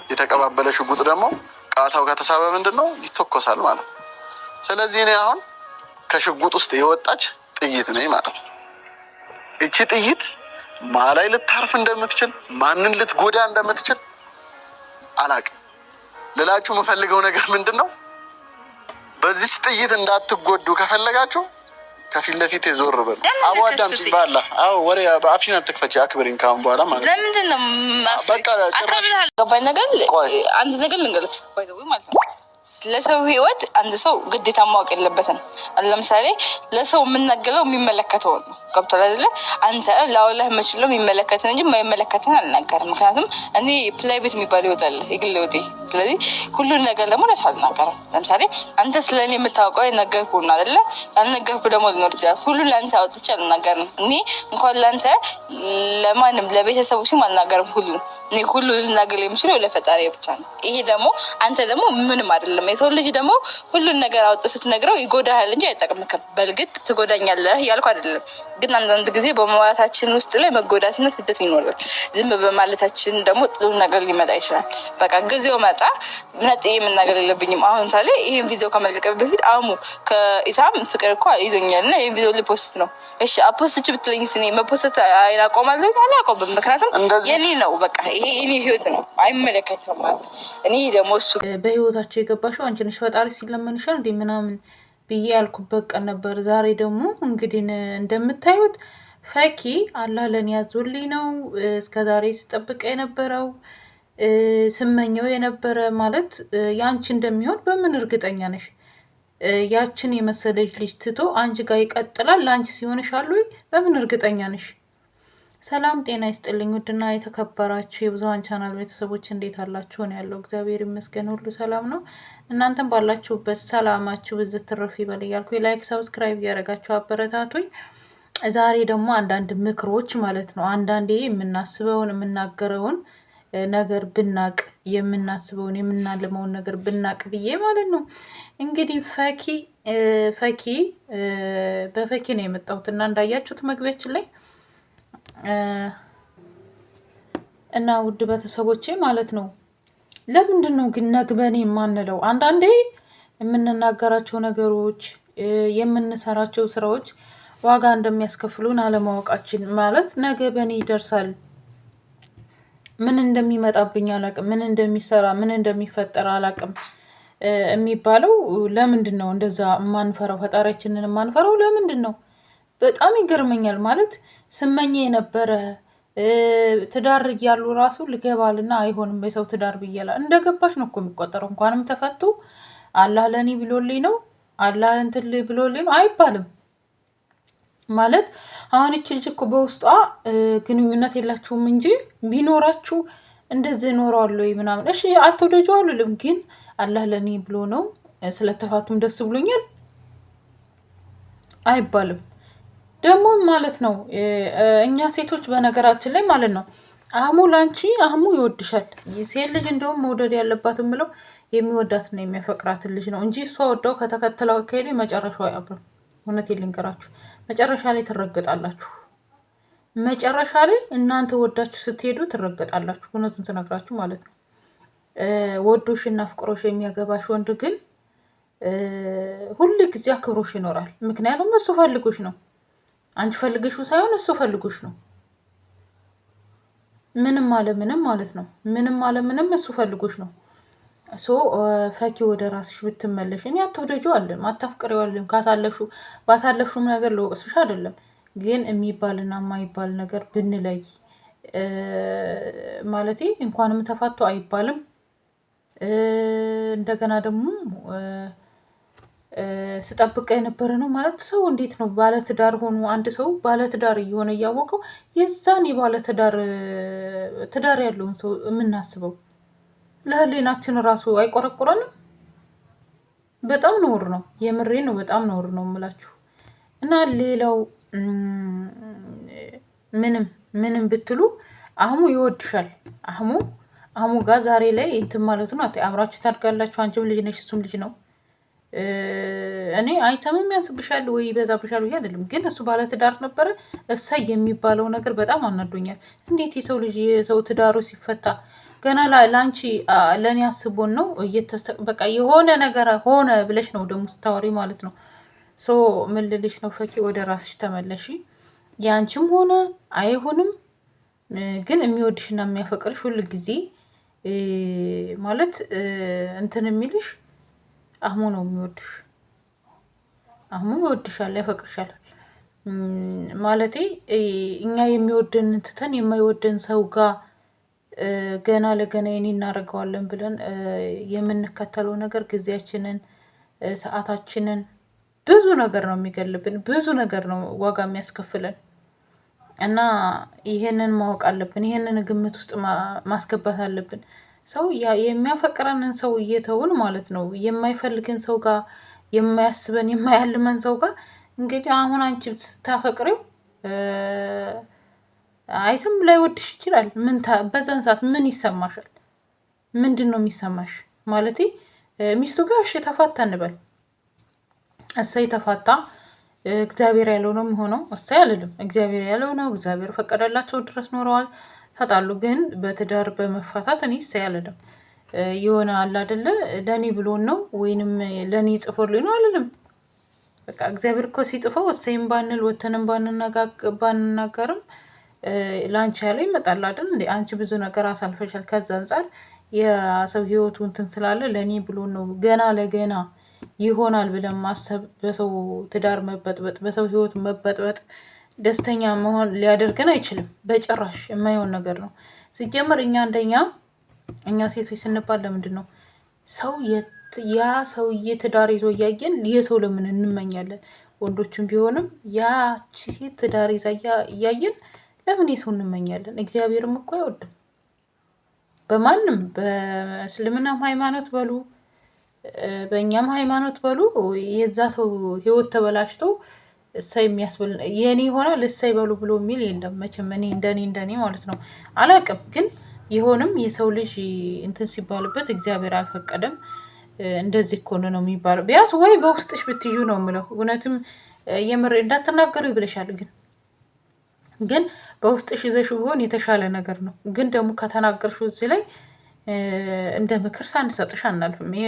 የተቀባበለ ሽጉጥ ደግሞ ቃታው ከተሳበ ምንድነው ይተኮሳል ማለት ነው። ስለዚህ እኔ አሁን ከሽጉጥ ውስጥ የወጣች ጥይት ነኝ ማለት ነው። እቺ ጥይት ማላይ ልታርፍ እንደምትችል ማንን ልትጎዳ እንደምትችል አላውቅም። ልላችሁ የምፈልገው ነገር ምንድነው በዚች ጥይት እንዳትጎዱ ከፈለጋችሁ ከፊት ለፊት ዞር በሉ። አቡ አዳምጪ ባላ አው ወሬ በአፊና ተከፈች አክብሪን ካሁን በኋላ ማለት ነው። ለምንድን ነው በቃ ጭራሽ ገባኝ ነገር አንድ ነገር ልንገርህ ማለት ነው። ለሰው ህይወት አንድ ሰው ግዴታ ማወቅ የለበትም። ለምሳሌ ለሰው የምናገረው የሚመለከተው ነው። ገብቶሃል አይደለ? አንተ ላውላህ የምችለው የሚመለከተን እንጂ የማይመለከተን አልናገርም። ምክንያቱም እኔ ፕራይቬት የሚባል ይወጣል የግል ህይወቴ። ስለዚህ ሁሉን ነገር ደግሞ ለሰው አልናገርም። ለምሳሌ አንተ ስለኔ የምታውቀው የነገርኩህ ነው አይደለ? ያልነገርኩህ ደግሞ ሊኖር ይችላል። ሁሉን ለአንተ አውጥቼ አልናገርም። እኔ እንኳን ለአንተ ለማንም ለቤተሰቦችም አልናገርም። እኔ ሁሉ ልናገር የምችለው ለፈጣሪ ብቻ ነው። ይሄ ደግሞ አንተ ደግሞ ምንም አይደለም። የሰው ልጅ ደግሞ ሁሉን ነገር አውጥተህ ስትነግረው ይጎዳሃል እንጂ አይጠቅምክም። በእርግጥ ትጎዳኛለህ እያልኩ አይደለም፣ ግን አንዳንድ ጊዜ በመዋታችን ውስጥ ላይ መጎዳትና ስደት ይኖራል። ዝም በማለታችን ደግሞ ጥሩ ነገር ሊመጣ ይችላል። በቃ ጊዜው መጣ ነጥዬ የምናገር የለብኝም። አሁን ምሳሌ ይህን ቪዲዮ ከመለቀቅ በፊት አሙ ከኢሳም ፍቅር እኮ ይዞኛል እና ይህን ቪዲዮ ልፖስት ነው። እሺ አፖስች ብትለኝ ስኔ መፖስት አቆማለሁ? አላቆምም። ምክንያቱም የኔ ነው፣ በቃ ይሄ የኔ ህይወት ነው፣ አይመለከትም ማለት እኔ ደግሞ እሱ በህይወታቸው የገባሽው አንቺ ነሽ። ፈጣሪ ሲለመንሻል እንዴ ምናምን ብዬ ያልኩበት ቀን ነበር። ዛሬ ደግሞ እንግዲህ እንደምታዩት ፈኪ አላህ ለኔ ያዞልኝ ነው እስከዛሬ ስጠብቀ የነበረው ስመኘው የነበረ ማለት ያንቺ እንደሚሆን በምን እርግጠኛ ነሽ? ያችን የመሰለች ልጅ ትቶ አንቺ ጋር ይቀጥላል ለአንቺ ሲሆንሻል ወይ? በምን እርግጠኛ ነሽ? ሰላም ጤና ይስጥልኝ። ውድና የተከበራችሁ የብዙሃን ቻናል ቤተሰቦች እንዴት አላችሁ? ነው ያለው። እግዚአብሔር ይመስገን ሁሉ ሰላም ነው። እናንተም ባላችሁበት ሰላማችሁ ብዝት ትርፍ ይበል እያልኩ ላይክ ሰብስክራይብ እያደረጋችሁ አበረታቱኝ። ዛሬ ደግሞ አንዳንድ ምክሮች ማለት ነው። አንዳንዴ የምናስበውን የምናገረውን ነገር ብናቅ፣ የምናስበውን የምናልመውን ነገር ብናቅ ብዬ ማለት ነው። እንግዲህ በፈኪ ነው የመጣሁት እና እንዳያችሁት መግቢያችን ላይ እና ውድ ቤተሰቦቼ ማለት ነው። ለምንድን ነው ግን ነግበኔ የማንለው? አንዳንዴ የምንናገራቸው ነገሮች የምንሰራቸው ስራዎች ዋጋ እንደሚያስከፍሉን አለማወቃችን ማለት ነገ በኔ ይደርሳል፣ ምን እንደሚመጣብኝ አላቅም፣ ምን እንደሚሰራ ምን እንደሚፈጠር አላቅም የሚባለው ለምንድን ነው? እንደዛ የማንፈራው ፈጣሪያችንን የማንፈራው ለምንድን ነው? በጣም ይገርመኛል። ማለት ስመኘ የነበረ ትዳር እያሉ ራሱ ልገባልና አይሆንም የሰው ትዳር ብያላ እንደገባሽ ነው እኮ የሚቆጠረው። እንኳንም ተፈቱ አላህ ለኔ ብሎልኝ ነው አላህ እንትን ብሎልኝ ነው አይባልም። ማለት አሁን እቺ ልጅ እኮ በውስጧ ግንኙነት የላችሁም እንጂ ቢኖራችሁ እንደዚህ ኖረዋል ወይ ምናምን እሺ አትወደጁ አሉልም፣ ግን አላህ ለኔ ብሎ ነው ስለተፋቱም ደስ ብሎኛል አይባልም። ደግሞ ማለት ነው እኛ ሴቶች በነገራችን ላይ ማለት ነው አህሙ ላንቺ አህሙ ይወድሻል። ሴት ልጅ እንደውም መውደድ ያለባት ምለው የሚወዳትና የሚያፈቅራትን ልጅ ነው እንጂ እሷ ወደው ከተከተለው ከሄዱ መጨረሻው አያምርም። እውነቴን ልንገራችሁ መጨረሻ ላይ ትረገጣላችሁ። መጨረሻ ላይ እናንተ ወዳችሁ ስትሄዱ ትረገጣላችሁ። እውነቱን ትነግራችሁ ማለት ነው። ወዶሽና ፍቅሮሽ የሚያገባሽ ወንድ ግን ሁሉ ጊዜ አክብሮሽ ይኖራል። ምክንያቱም እሱ ፈልጎሽ ነው፣ አንቺ ፈልገሽው ሳይሆን እሱ ፈልጎሽ ነው። ምንም አለ ምንም ማለት ነው። ምንም አለ ምንም እሱ ፈልጎሽ ነው። ፈኪ ወደ ራስሽ ብትመለሽ እኔ አትወደጂው አለም አታፍቅሪው አለም ባሳለፍሽው ነገር ለወቅስሽ አይደለም፣ ግን የሚባልና የማይባል ነገር ብንለይ ማለቴ እንኳንም ተፋቶ አይባልም። እንደገና ደግሞ ስጠብቀ የነበረ ነው ማለት ሰው እንዴት ነው ባለትዳር ሆኖ አንድ ሰው ባለትዳር እየሆነ እያወቀው የዛን ትዳር ያለውን ሰው የምናስበው ለህሊናችን ራሱ አይቆረቁረንም? በጣም ነውር ነው። የምሬ ነው። በጣም ነውር ነው የምላችሁ። እና ሌላው ምንም ብትሉ አህሙ ይወድሻል። አህሙ ጋር ዛሬ ላይ እንትን ማለቱ ነው። አብራችሁ ታድጋላችሁ። አንቺም ልጅ ነሽ፣ እሱም ልጅ ነው። እኔ አይሰምም ያንስብሻል ወይ ይበዛብሻል ወይ አይደለም፣ ግን እሱ ባለትዳር ነበረ። እሰይ የሚባለው ነገር በጣም አናዶኛል። እንዴት የሰው ልጅ የሰው ትዳሩ ሲፈታ ገና ለአንቺ ለእኔ አስቦን ነው በቃ የሆነ ነገር ሆነ ብለሽ ነው ደግሞ ስታወሪ ማለት ነው። ሶ ምን ልልሽ ነው ፈኪ፣ ወደ ራስሽ ተመለሺ። የአንቺም ሆነ አይሆንም ግን የሚወድሽና የሚያፈቅርሽ ሁል ጊዜ ማለት እንትን የሚልሽ አህሙ ነው የሚወድሽ። አህሙ ይወድሻል፣ ያፈቅርሻል። ማለቴ እኛ የሚወደን ትተን የማይወደን ሰው ጋር ገና ለገና የኔ እናደርገዋለን ብለን የምንከተለው ነገር ጊዜያችንን፣ ሰዓታችንን ብዙ ነገር ነው የሚገልብን፣ ብዙ ነገር ነው ዋጋ የሚያስከፍለን። እና ይሄንን ማወቅ አለብን። ይሄንን ግምት ውስጥ ማስገባት አለብን። ሰው የሚያፈቅረንን ሰው እየተውን ማለት ነው የማይፈልግን ሰው ጋር የማያስበን የማያልመን ሰው ጋር እንግዲህ አሁን አንቺ ስታፈቅሪው አይስም ላይ ወድሽ ይችላል። በዛን ሰዓት ምን ይሰማሻል? ምንድን ነው የሚሰማሽ? ማለቴ ሚስቱ ጋር እሺ ተፋታ እንበል፣ እሰይ ተፋታ፣ እግዚአብሔር ያለው ነው የሚሆነው። እሰይ አልልም፣ እግዚአብሔር ያለው ነው። እግዚአብሔር ፈቀደላቸው ድረስ ኖረዋል፣ ተጣሉ። ግን በትዳር በመፋታት እኔ እሰይ አልልም። የሆነ አለ አይደለ ለእኔ ብሎን ነው ወይንም ለእኔ ጽፎልኝ ነው አልልም። በቃ እግዚአብሔር እኮ ሲጥፈው እሰይም ባንል ወተንም ባንናገርም ለአንቺ ያለ ይመጣል አይደል እንዴ? አንቺ ብዙ ነገር አሳልፈሻል። ከዛ አንጻር የሰው ህይወቱ እንትን ስላለ ለእኔ ብሎ ነው ገና ለገና ይሆናል ብለን ማሰብ፣ በሰው ትዳር መበጥበጥ፣ በሰው ህይወት መበጥበጥ ደስተኛ መሆን ሊያደርገን አይችልም። በጭራሽ የማይሆን ነገር ነው። ሲጀመር እኛ ሴቶች ስንባል ለምንድን ነው ሰው ያ ሰውዬ ትዳር ይዞ እያየን የሰው ለምን እንመኛለን? ወንዶችም ቢሆንም ያቺ ሴት ትዳር ይዛ እያየን ለምን የሰው እንመኛለን? እግዚአብሔርም እኮ አይወድም። በማንም በእስልምናም ሃይማኖት በሉ በእኛም ሃይማኖት በሉ የዛ ሰው ህይወት ተበላሽቶ እሳይ የሚያስብል የኔ ይሆናል እሳይ በሉ ብሎ የሚል የለም መቼም። እኔ እንደኔ ማለት ነው አላውቅም። ግን ይሆንም የሰው ልጅ እንትን ሲባልበት እግዚአብሔር አልፈቀደም። እንደዚህ እኮ ነው የሚባለው። ቢያንስ ወይ በውስጥሽ ብትዩ ነው የምለው። እውነትም የምር እንዳትናገሩ ይብለሻል። ግን በውስጥሽ ይዘሽ ቢሆን የተሻለ ነገር ነው። ግን ደግሞ ከተናገርሽው እዚህ ላይ እንደ ምክር ሳንሰጥሽ አናልፍም። ይሄ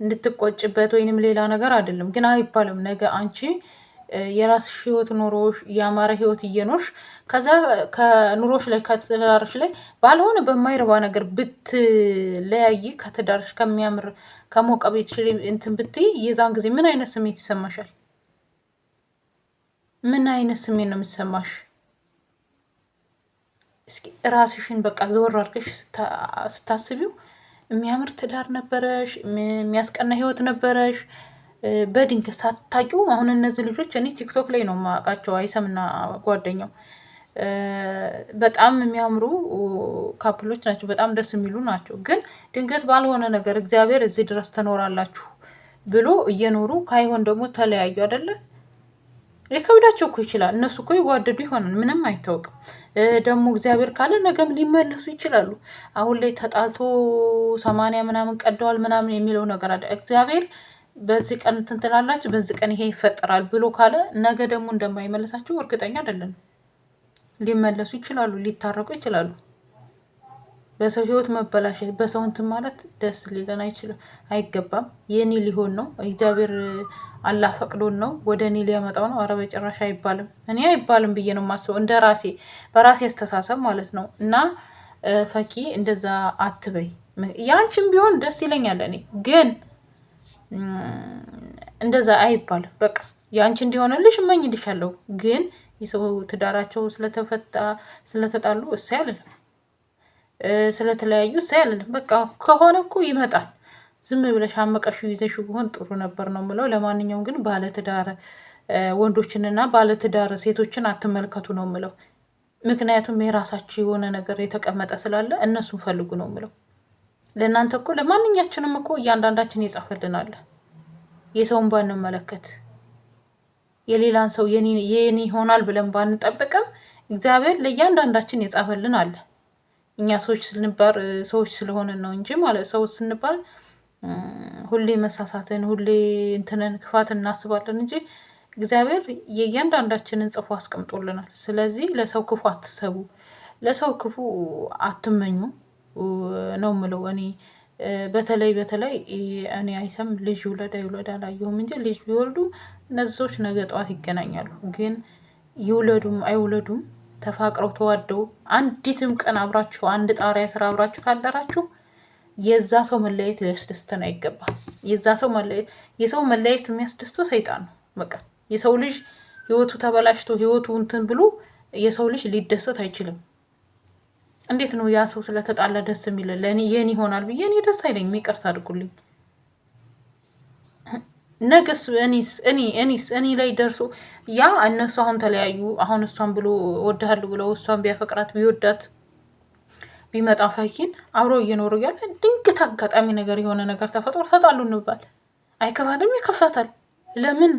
እንድትቆጭበት ወይንም ሌላ ነገር አይደለም። ግን አይባልም ነገ አንቺ የራስሽ ህይወት ኖሮሽ ያማረ ህይወት እየኖርሽ ከዛ ከኑሮሽ ላይ ከትዳርሽ ላይ ባልሆነ በማይረባ ነገር ብትለያይ ከትዳርሽ ከሚያምር ከሞቀ ቤትሽ እንትን ብትይ የዛን ጊዜ ምን አይነት ስሜት ይሰማሻል? ምን አይነት ስሜት ነው የሚሰማሽ? እስኪ ራስሽን በቃ ዘወር አድርገሽ ስታስቢው የሚያምር ትዳር ነበረሽ፣ የሚያስቀና ህይወት ነበረሽ። በድንገት ሳታውቂው አሁን እነዚህ ልጆች እኔ ቲክቶክ ላይ ነው የማውቃቸው፣ አይሰምና ጓደኛው በጣም የሚያምሩ ካፕሎች ናቸው፣ በጣም ደስ የሚሉ ናቸው። ግን ድንገት ባልሆነ ነገር እግዚአብሔር እዚህ ድረስ ትኖራላችሁ ብሎ እየኖሩ ካይሆን ደግሞ ተለያዩ አይደለ? ሊከብዳቸው እኮ ይችላል። እነሱ እኮ ይዋደዱ ይሆናል፣ ምንም አይታወቅም። ደግሞ እግዚአብሔር ካለ ነገም ሊመለሱ ይችላሉ። አሁን ላይ ተጣልቶ 80 ምናምን ቀደዋል ምናምን የሚለው ነገር አለ። እግዚአብሔር በዚህ ቀን እንትን ትላላችሁ፣ በዚህ ቀን ይሄ ይፈጠራል ብሎ ካለ ነገ ደግሞ እንደማይመለሳቸው እርግጠኛ አይደለም። ሊመለሱ ይችላሉ፣ ሊታረቁ ይችላሉ። በሰው ህይወት መበላሸት፣ በሰው እንትን ማለት ደስ ሊለን አይገባም። የኔ ሊሆን ነው እግዚአብሔር አላህ ፈቅዶን ነው ወደ እኔ ሊያመጣው ነው። አረ በጭራሽ አይባልም። እኔ አይባልም ብዬ ነው የማስበው፣ እንደ በራሴ አስተሳሰብ ማለት ነው። እና ፈኪ እንደዛ አትበይ። ያንቺም ቢሆን ደስ ይለኛል እኔ ግን እንደዛ አይባልም። በቃ የአንቺ እንዲሆንልሽ እመኝልሻለሁ። ግን የሰው ትዳራቸው ስለተጣሉ እሰይ አልልም፣ ስለተለያዩ እሰይ አልልም። በቃ ከሆነ እኮ ይመጣል። ዝም ብለሽ አመቀሽ ይዘሽ ቢሆን ጥሩ ነበር ነው የምለው። ለማንኛውም ግን ባለትዳር ወንዶችንና ባለትዳር ሴቶችን አትመልከቱ ነው የምለው። ምክንያቱም የራሳቸው የሆነ ነገር የተቀመጠ ስላለ እነሱን ፈልጉ ነው የምለው። ለእናንተ እኮ ለማንኛችንም እኮ እያንዳንዳችን ይጻፈልናል። የሰውን ባንመለከት የሌላን ሰው የኔ ይሆናል ብለን ባንጠብቅም እግዚአብሔር ለእያንዳንዳችን የጻፈልን አለ። እኛ ሰዎች ስንባል ሰዎች ስለሆነ ነው እንጂ ማለት ሰው ስንባል ሁሌ መሳሳትን ሁሌ እንትንን ክፋትን እናስባለን እንጂ እግዚአብሔር የእያንዳንዳችንን ጽፎ አስቀምጦልናል። ስለዚህ ለሰው ክፉ አትሰቡ፣ ለሰው ክፉ አትመኙ። ነው ምለው እኔ በተለይ እኔ አይሰም ልጅ ይውለድ አይውለድ አላየሁም እንጂ ልጅ ቢወልዱ እነዚህ ሰዎች ነገ ጠዋት ይገናኛሉ። ግን ይውለዱም አይውለዱም ተፋቅረው ተዋደው አንዲትም ቀን አብራችሁ አንድ ጣሪያ ስራ አብራችሁ ታደራችሁ የዛ ሰው መለየት ሊያስደስተን አይገባም። የሰው መለየት የሚያስደስተው ሰይጣን ነው። በቃ የሰው ልጅ ህይወቱ ተበላሽቶ ህይወቱ እንትን ብሎ የሰው ልጅ ሊደሰት አይችልም። እንዴት ነው ያ ሰው ስለተጣላ ደስ የሚል? ለእኔ የኔ ይሆናል ብዬ እኔ ደስ አይለኝም። ይቅርታ አድርጉልኝ። ነገስ እኔ ላይ ደርሶ ያ እነሱ አሁን ተለያዩ። አሁን እሷን ብሎ ወድሃሉ ብለው እሷን ቢያፈቅራት ቢወዳት ቢመጣ ፈኪን አብሮ እየኖሩ እያለ ድንገት አጋጣሚ ነገር የሆነ ነገር ተፈጥሮ ተጣሉ እንባል አይከፋትም? ይከፋታል። ለምን?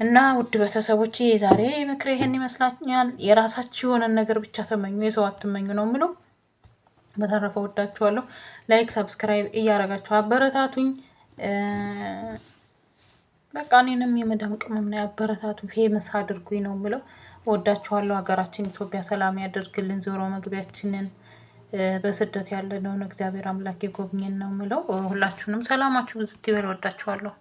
እና ውድ ቤተሰቦቼ የዛሬ ምክር ይሄን ይመስላኛል። የራሳችሁ የሆነን ነገር ብቻ ተመኙ፣ የሰው አትመኙ ነው የምለው። በተረፈ ወዳችኋለሁ። ላይክ ሰብስክራይብ እያረጋችሁ አበረታቱኝ። በቃ እኔንም የመዳም ቅመም ነው ያበረታቱኝ፣ ፌመስ አድርጉኝ ነው የምለው። ወዳችኋለሁ። ሀገራችን ኢትዮጵያ ሰላም ያደርግልን። ዞሮ መግቢያችንን በስደት ያለነውን እግዚአብሔር አምላክ ይጎብኝን ነው የምለው። ሁላችሁንም ሰላማችሁ ብዝት ይበል። ወዳችኋለሁ።